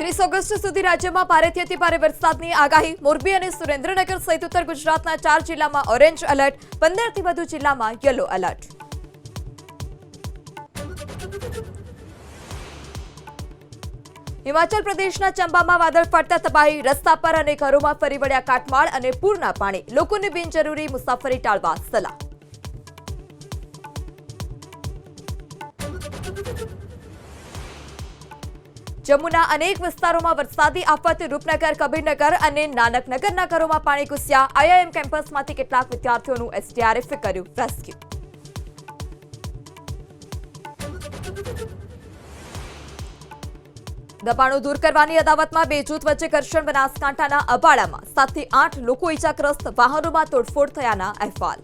ત્રીસ ઓગસ્ટ સુધી રાજ્યમાં ભારેથી અતિ ભારે વરસાદની આગાહી. મોરબી અને સુરેન્દ્રનગર સહિત ઉત્તર ગુજરાતના 4 જિલ્લામાં ઓરેન્જ એલર્ટ, 15થી વધુ જિલ્લામાં યલો એલર્ટ. હિમાચલ પ્રદેશના ચંબામાં વાદળ ફાટતા તબાહી, રસ્તા પર અને ઘરોમાં ફરી વળ્યા કાટમાળ અને પૂરના પાણી. લોકોને બિનજરૂરી મુસાફરી ટાળવા સલાહ. જમ્મુના અનેક વિસ્તારોમાં વરસાદી આફત. રૂપનગર, કબીરનગર અને નાનકનગરના ઘરોમાં પાણી ઘૂસ્યા. આઈઆઈએમ કેમ્પસમાંથી કેટલાક વિદ્યાર્થીઓનું એસડીઆરએફે કર્યું રેસ્ક્યુ. દબાણો દૂર કરવાની અદાવતમાં બે જૂથ વચ્ચે ઘર્ષણ. બનાસકાંઠાના અબાડામાં 7 થી 8 લોકો ઇજાગ્રસ્ત. વાહનોમાં તોડફોડ થયાના અહેવાલ.